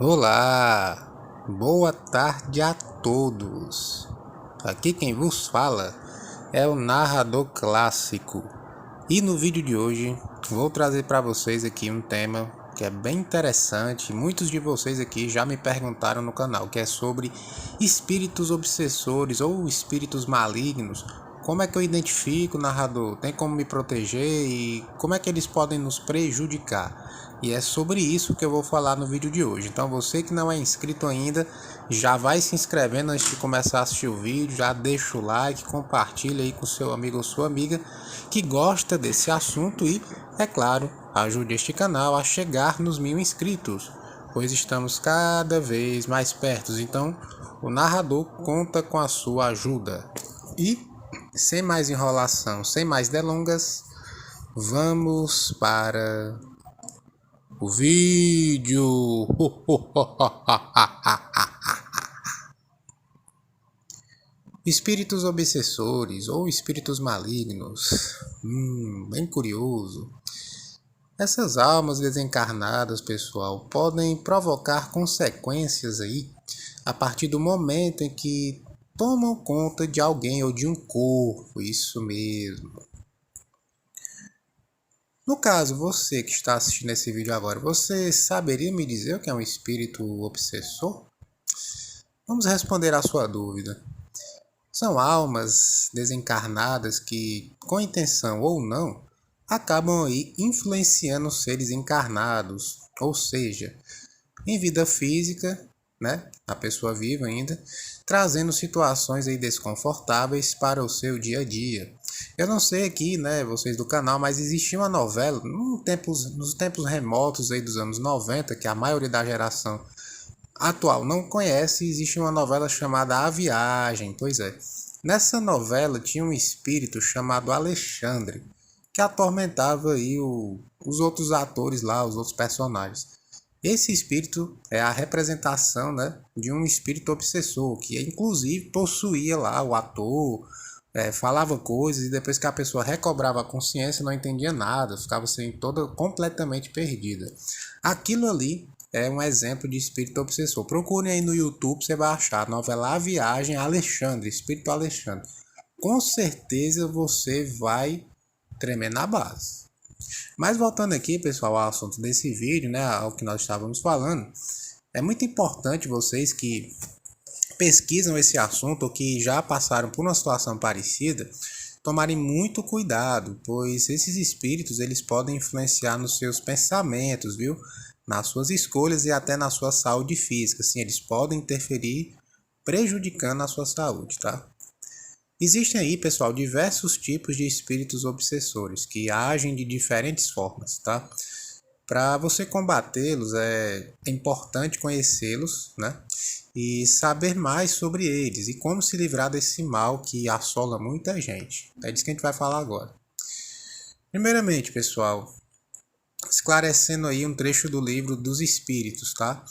Olá, boa tarde a todos. Aqui quem vos fala é o narrador clássico. E no vídeo de hoje vou trazer para vocês aqui um tema que é bem interessante. Muitos de vocês aqui já me perguntaram no canal, que é sobre espíritos obsessores ou espíritos malignos. Como é que eu identifico, narrador? Tem como me proteger e como é que eles podem nos prejudicar? E é sobre isso que eu vou falar no vídeo de hoje. Então você que não é inscrito ainda, já vai se inscrevendo antes de começar a assistir o vídeo, já deixa o like, compartilha aí com seu amigo ou sua amiga que gosta desse assunto e, é claro, ajude este canal a chegar nos 1000 inscritos, pois estamos cada vez mais perto. Então o narrador conta com a sua ajuda. E, sem mais enrolação, sem mais delongas, vamos para o vídeo. Espíritos obsessores ou espíritos malignos. Bem curioso. Essas almas desencarnadas, pessoal, podem provocar consequências aí a partir do momento em que tomam conta de alguém ou de um corpo. Isso mesmo. No caso, você que está assistindo esse vídeo agora, você saberia me dizer o que é um espírito obsessor? Vamos responder à sua dúvida. São almas desencarnadas que, com intenção ou não, acabam aí influenciando os seres encarnados, ou seja, em vida física, né, a pessoa viva ainda, trazendo situações aí desconfortáveis para o seu dia a dia. Eu não sei aqui, né, vocês do canal, mas existia uma novela nos tempos remotos aí dos anos 90, que a maioria da geração atual não conhece. Existe uma novela chamada A Viagem. Pois é, nessa novela tinha um espírito chamado Alexandre, que atormentava aí os outros atores lá, os outros personagens. Esse espírito é a representação, né, de um espírito obsessor, que inclusive possuía lá o ator, falava coisas e depois que a pessoa recobrava a consciência não entendia nada, ficava assim toda completamente perdida. Aquilo ali é um exemplo de espírito obsessor. Procurem aí no YouTube, você vai achar a novela A Viagem, Alexandre, espírito Alexandre. Com certeza você vai tremer na base. Mas voltando aqui, pessoal, ao assunto desse vídeo, né, ao que nós estávamos falando, é muito importante vocês que pesquisam esse assunto ou que já passaram por uma situação parecida, tomarem muito cuidado, pois esses espíritos eles podem influenciar nos seus pensamentos, viu? Nas suas escolhas e até na sua saúde física. Sim, eles podem interferir prejudicando a sua saúde, tá? Existem aí, pessoal, diversos tipos de espíritos obsessores que agem de diferentes formas, tá? Para você combatê-los é importante conhecê-los, né? E saber mais sobre eles e como se livrar desse mal que assola muita gente. É disso que a gente vai falar agora. Primeiramente, pessoal, esclarecendo aí um trecho do livro dos Espíritos, tá?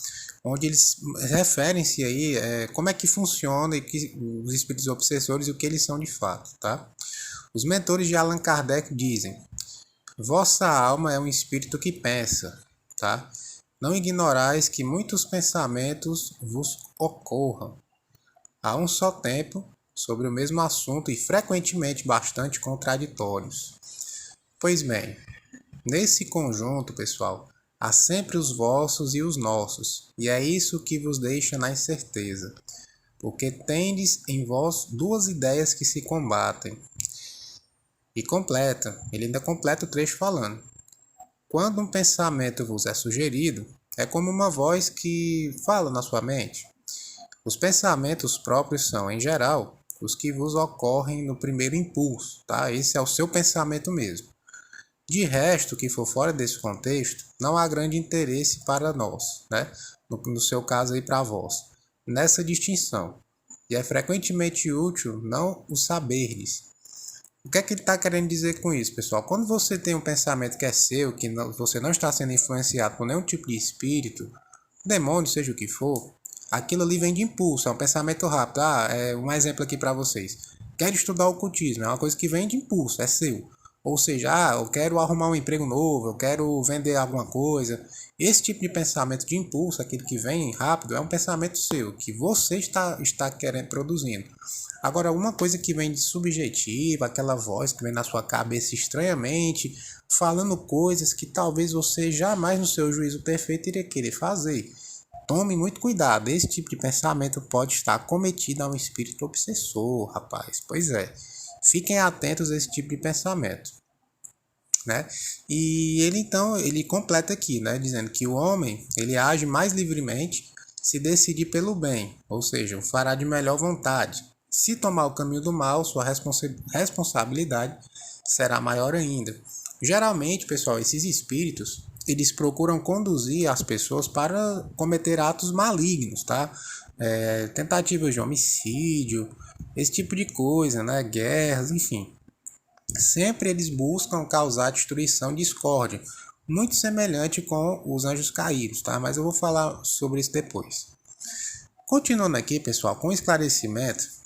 Onde eles referem-se aí como é que funciona os espíritos obsessores e o que eles são de fato, tá? Os mentores de Allan Kardec dizem: vossa alma é um espírito que pensa, tá? Não ignorais que muitos pensamentos vos ocorram a um só tempo sobre o mesmo assunto e frequentemente bastante contraditórios. Pois bem, nesse conjunto, pessoal, há sempre os vossos e os nossos, e é isso que vos deixa na incerteza, porque tendes em vós duas ideias que se combatem. E ele ainda completa o trecho falando: quando um pensamento vos é sugerido, é como uma voz que fala na sua mente. Os pensamentos próprios são, em geral, os que vos ocorrem no primeiro impulso, tá? Esse é o seu pensamento mesmo. De resto, o que for fora desse contexto, não há grande interesse para nós, né? No seu caso aí para vós, nessa distinção. E é frequentemente útil não o saberdes. O que é que ele está querendo dizer com isso, pessoal? Quando você tem um pensamento que é seu, que você não está sendo influenciado por nenhum tipo de espírito, demônio, seja o que for, aquilo ali vem de impulso, é um pensamento rápido. Um exemplo aqui para vocês. Quero estudar ocultismo, é uma coisa que vem de impulso, é seu. Ou seja, eu quero arrumar um emprego novo, eu quero vender alguma coisa. Esse tipo de pensamento de impulso, aquele que vem rápido, é um pensamento seu, que você está querendo produzindo. Agora, uma coisa que vem de subjetiva, aquela voz que vem na sua cabeça estranhamente, falando coisas que talvez você jamais no seu juízo perfeito iria querer fazer. Tome muito cuidado, esse tipo de pensamento pode estar cometido a um espírito obsessor, rapaz. Pois é, fiquem atentos a esse tipo de pensamento, né? E ele então, ele completa aqui, né, dizendo que o homem, ele age mais livremente se decidir pelo bem, ou seja, o fará de melhor vontade. Se tomar o caminho do mal, sua responsabilidade será maior ainda. Geralmente, pessoal, esses espíritos, eles procuram conduzir as pessoas para cometer atos malignos, tá? Tentativas de homicídio, esse tipo de coisa, né? Guerras, enfim. Sempre eles buscam causar destruição e discórdia, muito semelhante com os anjos caídos, tá? Mas eu vou falar sobre isso depois. Continuando aqui, pessoal, com esclarecimento,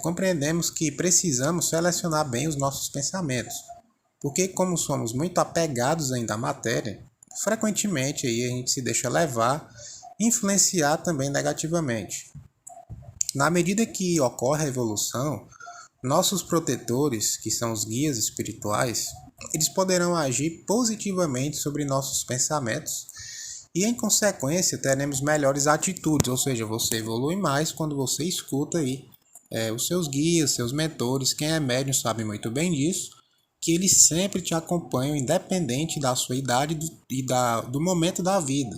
compreendemos que precisamos selecionar bem os nossos pensamentos, porque como somos muito apegados ainda à matéria, frequentemente aí a gente se deixa levar e influenciar também negativamente. Na medida que ocorre a evolução, nossos protetores, que são os guias espirituais, eles poderão agir positivamente sobre nossos pensamentos e, em consequência, teremos melhores atitudes, ou seja, você evolui mais quando você escuta aí os seus guias, seus mentores. Quem é médium sabe muito bem disso, que eles sempre te acompanham, independente da sua idade e do momento da vida.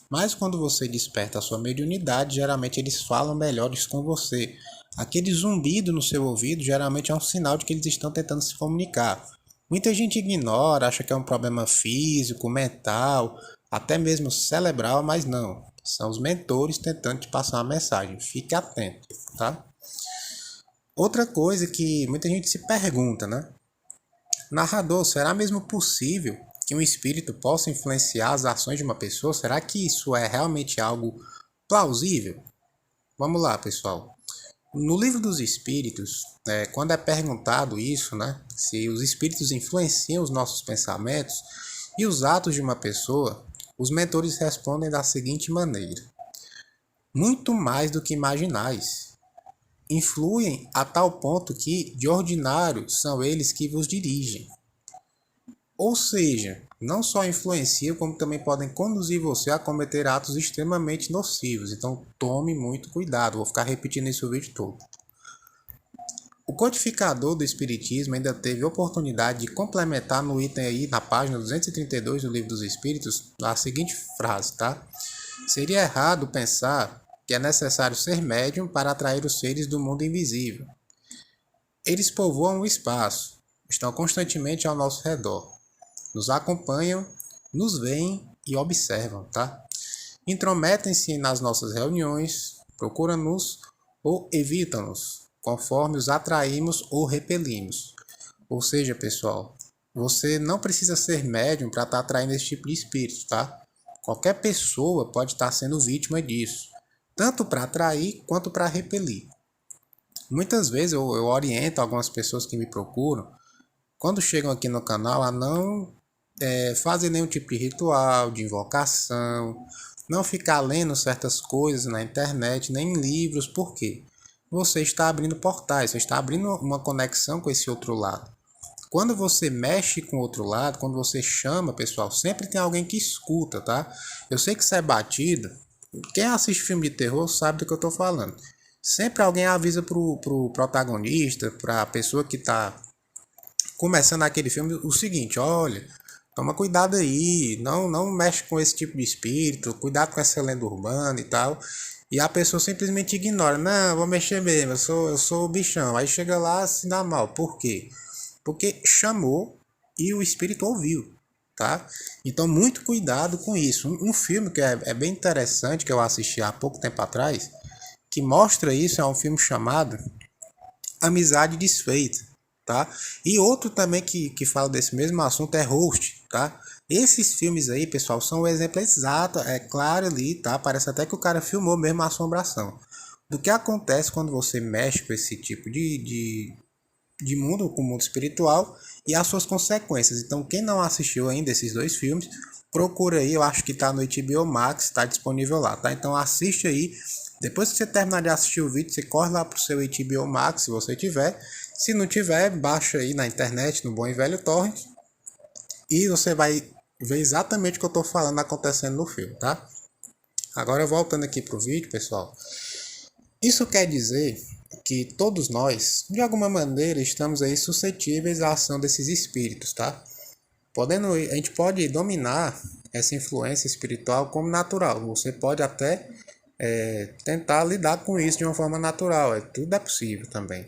Mas quando você desperta a sua mediunidade, geralmente eles falam melhores com você. Aquele zumbido no seu ouvido geralmente é um sinal de que eles estão tentando se comunicar. Muita gente ignora, acha que é um problema físico, mental, até mesmo cerebral, mas não. São os mentores tentando te passar uma mensagem. Fique atento, tá? Outra coisa que muita gente se pergunta, né? Narrador, será mesmo possível que um espírito possa influenciar as ações de uma pessoa? Será que isso é realmente algo plausível? Vamos lá, pessoal. No livro dos espíritos, quando é perguntado isso, né, se os espíritos influenciam os nossos pensamentos e os atos de uma pessoa, os mentores respondem da seguinte maneira: muito mais do que imaginais. Influem a tal ponto que, de ordinário, são eles que vos dirigem. Ou seja, não só influenciam, como também podem conduzir você a cometer atos extremamente nocivos. Então, tome muito cuidado. Vou ficar repetindo isso o vídeo todo. O codificador do Espiritismo ainda teve oportunidade de complementar no item aí, na página 232 do Livro dos Espíritos, a seguinte frase, tá? Seria errado pensar que é necessário ser médium para atrair os seres do mundo invisível. Eles povoam o espaço, estão constantemente ao nosso redor, nos acompanham, nos veem e observam, tá? Intrometem-se nas nossas reuniões, procuram-nos ou evitam-nos, conforme os atraímos ou repelimos. Ou seja, pessoal, você não precisa ser médium para estar atraindo esse tipo de espírito, tá? Qualquer pessoa pode estar sendo vítima disso, tanto para atrair quanto para repelir. Muitas vezes eu oriento algumas pessoas que me procuram, quando chegam aqui no canal, a não fazer nenhum tipo de ritual, de invocação, não ficar lendo certas coisas na internet, nem em livros. Por quê? Você está abrindo portais, você está abrindo uma conexão com esse outro lado. Quando você mexe com o outro lado, quando você chama, pessoal, sempre tem alguém que escuta, tá? Eu sei que isso é batido. Quem assiste filme de terror sabe do que eu estou falando. Sempre alguém avisa pro protagonista, pra pessoa que está começando aquele filme, o seguinte: olha, toma cuidado aí, não mexe com esse tipo de espírito, cuidado com essa lenda urbana e tal. E a pessoa simplesmente ignora: não, vou mexer mesmo, eu sou o bichão. Aí chega lá, se dá mal. Por quê? Porque chamou e o espírito ouviu, tá? Então, muito cuidado com isso. Um filme que é bem interessante, que eu assisti há pouco tempo atrás, que mostra isso, é um filme chamado Amizade Desfeita, tá? E outro também que fala desse mesmo assunto é Host, tá? Esses filmes aí, pessoal, são o exemplo exato, é claro ali, tá? Parece até que o cara filmou mesmo a assombração. Do que acontece quando você mexe com esse tipo de de mundo com o mundo espiritual e as suas consequências. Então, quem não assistiu ainda esses dois filmes, procura aí, eu acho que tá no HBO Max, tá disponível lá, tá? Então assiste aí. Depois que você terminar de assistir o vídeo, você corre lá pro seu HBO Max, se você tiver. Se não tiver, baixa aí na internet, no bom e velho torrent, e você vai ver exatamente o que eu tô falando acontecendo no filme, tá? Agora voltando aqui pro vídeo, pessoal. Isso quer dizer que todos nós, de alguma maneira, estamos aí suscetíveis à ação desses espíritos, tá? A gente pode dominar essa influência espiritual como natural. Você pode até tentar lidar com isso de uma forma natural. Tudo é possível também.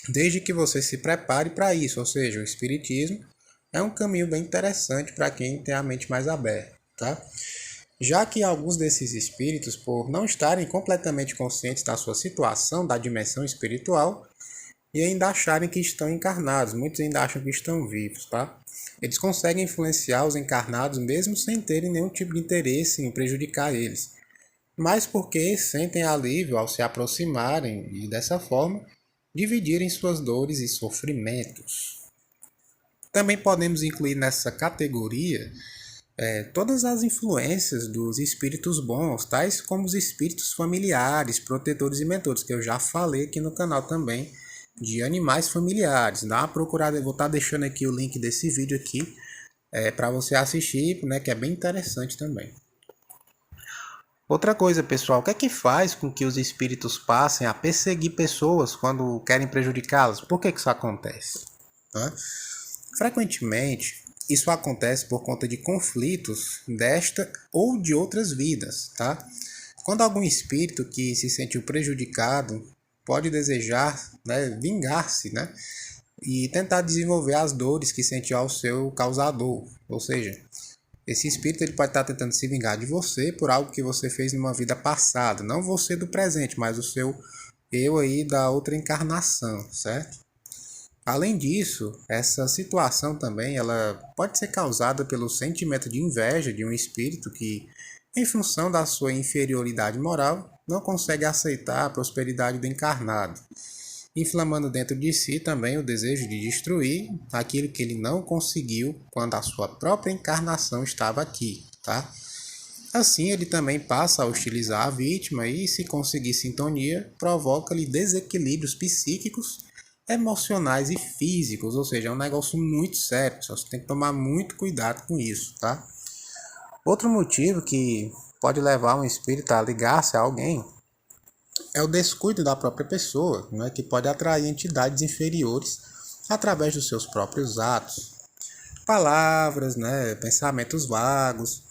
Desde que você se prepare para isso. Ou seja, o espiritismo é um caminho bem interessante para quem tem a mente mais aberta, tá? Já que alguns desses espíritos, por não estarem completamente conscientes da sua situação, da dimensão espiritual, e ainda acharem que estão encarnados, muitos ainda acham que estão vivos, tá? Eles conseguem influenciar os encarnados mesmo sem terem nenhum tipo de interesse em prejudicar eles, mas porque sentem alívio ao se aproximarem e, dessa forma, dividirem suas dores e sofrimentos. Também podemos incluir nessa categoria todas as influências dos espíritos bons, tais como os espíritos familiares, protetores e mentores, que eu já falei aqui no canal também, de animais familiares. Dá uma procurada, eu vou estar deixando aqui o link desse vídeo aqui para você assistir, né, que é bem interessante também. Outra coisa, pessoal, o que é que faz com que os espíritos passem a perseguir pessoas quando querem prejudicá-las? Por que isso acontece? Frequentemente, isso acontece por conta de conflitos desta ou de outras vidas, tá? Quando algum espírito que se sentiu prejudicado pode desejar, né, vingar-se, né, e tentar desenvolver as dores que sentiu ao seu causador. Ou seja, esse espírito ele pode estar tentando se vingar de você por algo que você fez numa vida passada, não você do presente, mas o seu eu aí da outra encarnação, certo? Além disso, essa situação também ela pode ser causada pelo sentimento de inveja de um espírito que, em função da sua inferioridade moral, não consegue aceitar a prosperidade do encarnado, inflamando dentro de si também o desejo de destruir aquilo que ele não conseguiu quando a sua própria encarnação estava aqui, tá? Assim, ele também passa a hostilizar a vítima e, se conseguir sintonia, provoca-lhe desequilíbrios psíquicos, emocionais e físicos, ou seja, é um negócio muito sério, só você tem que tomar muito cuidado com isso, tá? Outro motivo que pode levar um espírito a ligar-se a alguém é o descuido da própria pessoa, né, que pode atrair entidades inferiores através dos seus próprios atos, palavras, né, pensamentos vagos.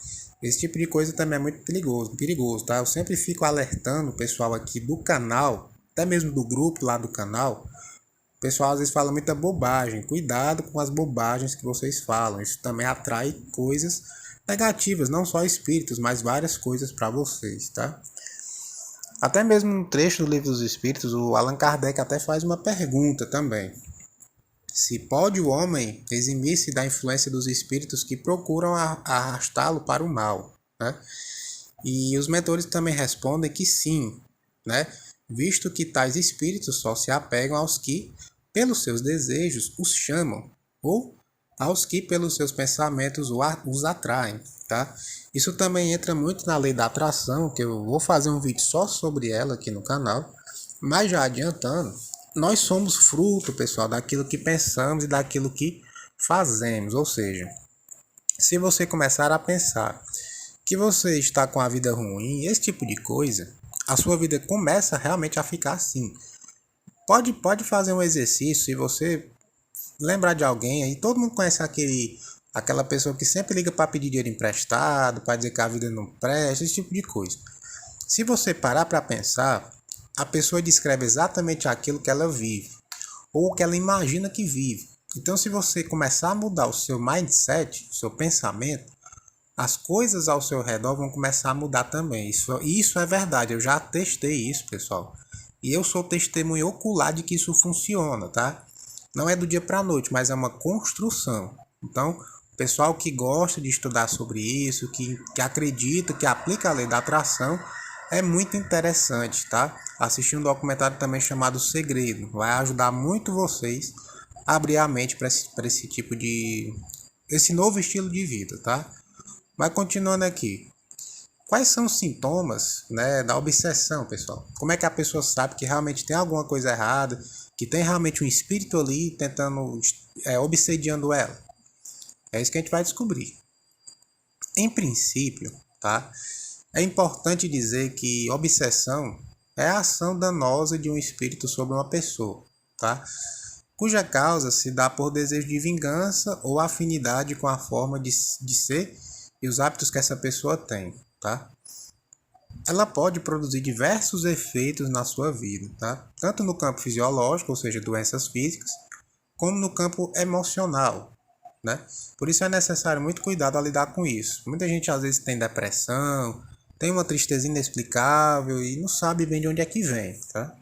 Esse tipo de coisa também é muito perigoso, tá? Eu sempre fico alertando o pessoal aqui do canal, até mesmo do grupo lá do canal. O pessoal às vezes fala muita bobagem. Cuidado com as bobagens que vocês falam. Isso também atrai coisas negativas, não só espíritos, mas várias coisas para vocês, tá? Até mesmo no trecho do Livro dos Espíritos, o Allan Kardec até faz uma pergunta também. Se pode o homem eximir-se da influência dos espíritos que procuram arrastá-lo para o mal, né? E os mentores também respondem que sim, né? Visto que tais espíritos só se apegam aos que, pelos seus desejos, os chamam, ou aos que, pelos seus pensamentos, os atraem, tá? Isso também entra muito na lei da atração, que eu vou fazer um vídeo só sobre ela aqui no canal, mas já adiantando, nós somos fruto, pessoal, daquilo que pensamos e daquilo que fazemos, ou seja, se você começar a pensar que você está com a vida ruim, esse tipo de coisa, a sua vida começa realmente a ficar assim. Pode fazer um exercício, se você lembrar de alguém, aí todo mundo conhece aquela pessoa que sempre liga para pedir dinheiro emprestado, para dizer que a vida não presta, esse tipo de coisa. Se você parar para pensar, a pessoa descreve exatamente aquilo que ela vive, ou que ela imagina que vive. Então, se você começar a mudar o seu mindset, o seu pensamento, as coisas ao seu redor vão começar a mudar também. Isso é verdade, eu já testei isso, pessoal. E eu sou testemunho ocular de que isso funciona, tá? Não é do dia para a noite, mas é uma construção. Então, o pessoal que gosta de estudar sobre isso, que acredita, que aplica a lei da atração, É muito interessante, tá? Assistir um documentário também chamado Segredo. Vai ajudar muito vocês a abrir a mente para esse tipo de... esse novo estilo de vida, tá? Mas continuando aqui. Quais são os sintomas, né, da obsessão, pessoal? Como é que a pessoa sabe que realmente tem alguma coisa errada, que tem realmente um espírito ali tentando, obsediando ela? É isso que a gente vai descobrir. Em princípio, tá? É importante dizer que obsessão é a ação danosa de um espírito sobre uma pessoa, tá? Cuja causa se dá por desejo de vingança ou afinidade com a forma de ser e os hábitos que essa pessoa tem, tá? Ela pode produzir diversos efeitos na sua vida, tá? Tanto no campo fisiológico, ou seja, doenças físicas, como no campo emocional, né? Por isso é necessário muito cuidado a lidar com isso. Muita gente às vezes tem depressão, tem uma tristeza inexplicável e não sabe bem de onde é que vem, tá?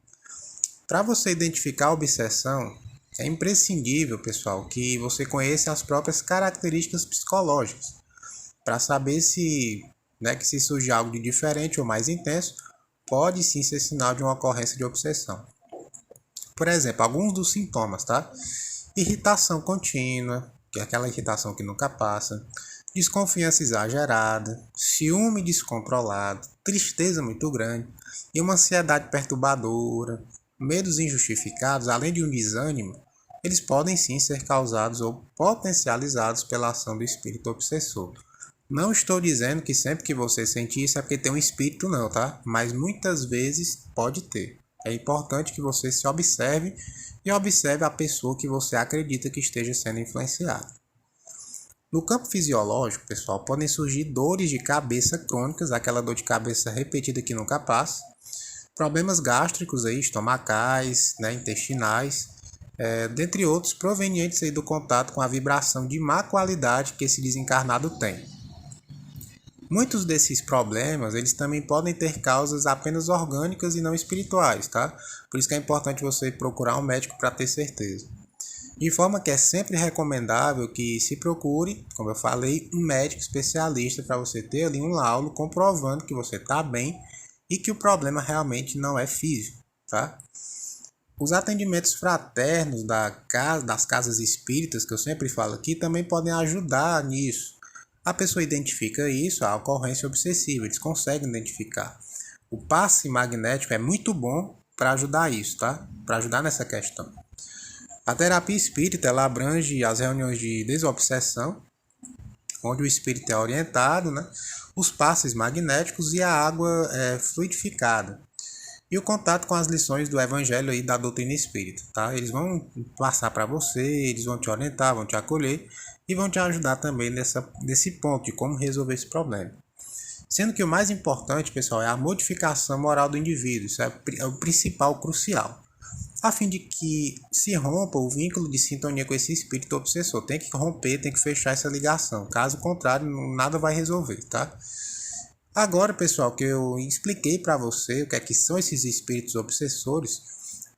Para você identificar a obsessão, é imprescindível, pessoal, que você conheça as próprias características psicológicas, para saber se, né, que se surge algo de diferente ou mais intenso, pode sim ser sinal de uma ocorrência de obsessão. Por exemplo, alguns dos sintomas, tá? Irritação contínua, que é aquela irritação que nunca passa, desconfiança exagerada, ciúme descontrolado, tristeza muito grande e uma ansiedade perturbadora, medos injustificados, além de um desânimo, eles podem sim ser causados ou potencializados pela ação do espírito obsessor. Não estou dizendo que sempre que você sente isso é porque tem um espírito, não, tá? Mas muitas vezes pode ter. É importante que você se observe e observe a pessoa que você acredita que esteja sendo influenciada. No campo fisiológico, pessoal, podem surgir dores de cabeça crônicas, aquela dor de cabeça repetida que nunca passa, problemas gástricos aí, estomacais, né, intestinais, dentre outros provenientes aí do contato com a vibração de má qualidade que esse desencarnado tem. Muitos desses problemas, eles também podem ter causas apenas orgânicas e não espirituais, tá? Por isso que é importante você procurar um médico para ter certeza. De forma que é sempre recomendável que se procure, como eu falei, um médico especialista para você ter ali um laudo comprovando que você está bem e que o problema realmente não é físico, tá? Os atendimentos fraternos das casas espíritas, que eu sempre falo aqui, também podem ajudar nisso. A pessoa identifica isso, a ocorrência obsessiva, eles conseguem identificar. O passe magnético é muito bom para ajudar isso, tá? Para ajudar nessa questão. A terapia espírita, ela abrange as reuniões de desobsessão, onde o espírito é orientado, né? Os passes magnéticos e a água fluidificada. E o contato com as lições do evangelho e da doutrina espírita, tá? Eles vão passar para você, eles vão te orientar, vão te acolher e vão te ajudar também nesse ponto de como resolver esse problema. Sendo que o mais importante, pessoal, é a modificação moral do indivíduo. Isso é o principal, crucial. A fim de que se rompa o vínculo de sintonia com esse espírito obsessor. Tem que romper, tem que fechar essa ligação. Caso contrário, nada vai resolver, tá? Agora, pessoal, que eu expliquei para você o que é que são esses espíritos obsessores,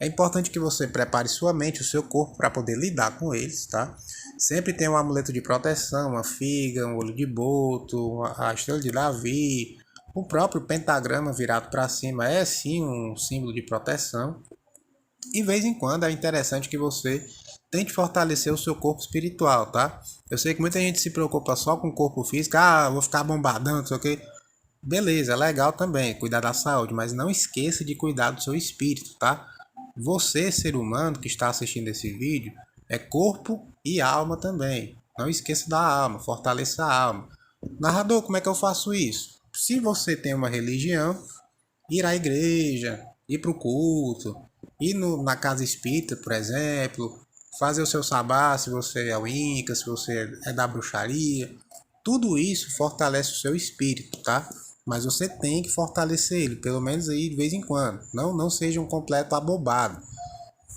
é importante que você prepare sua mente, o seu corpo para poder lidar com eles, tá? Sempre tem um amuleto de proteção, uma figa, um olho de boto, a estrela de Davi, o próprio pentagrama virado para cima é sim um símbolo de proteção. E de vez em quando é interessante que você tente fortalecer o seu corpo espiritual, tá? Eu sei que muita gente se preocupa só com o corpo físico, vou ficar bombadão, não sei o que. Beleza, é legal também cuidar da saúde, mas não esqueça de cuidar do seu espírito, tá? Você, ser humano que está assistindo esse vídeo, é corpo e alma também. Não esqueça da alma, fortaleça a alma. Narrador, como é que eu faço isso? Se você tem uma religião, ir à igreja, ir para o culto, ir na casa espírita, por exemplo, fazer o seu sabá, se você é o Inca, se você é da bruxaria, tudo isso fortalece o seu espírito, tá? Mas você tem que fortalecer ele, pelo menos aí de vez em quando. Não seja um completo abobado.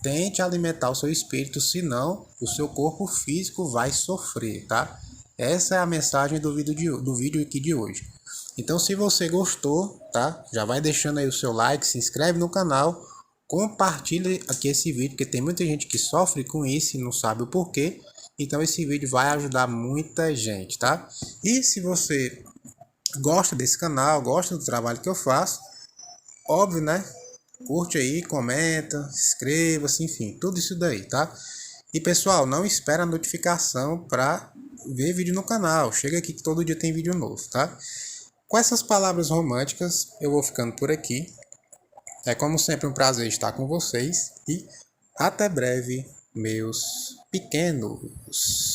Tente alimentar o seu espírito, senão o seu corpo físico vai sofrer, tá? Essa é a mensagem do vídeo aqui de hoje. Então, se você gostou, tá? Já vai deixando aí o seu like, se inscreve no canal, compartilhe aqui esse vídeo, porque tem muita gente que sofre com isso e não sabe o porquê. Então, esse vídeo vai ajudar muita gente, tá? E se você gosta desse canal, gosta do trabalho que eu faço, óbvio, né? Curte aí, comenta, inscreva-se, enfim, tudo isso daí, tá? E pessoal, não espera a notificação para ver vídeo no canal. Chega aqui que todo dia tem vídeo novo, tá? Com essas palavras românticas, eu vou ficando por aqui. É como sempre um prazer estar com vocês e até breve, meus pequenos.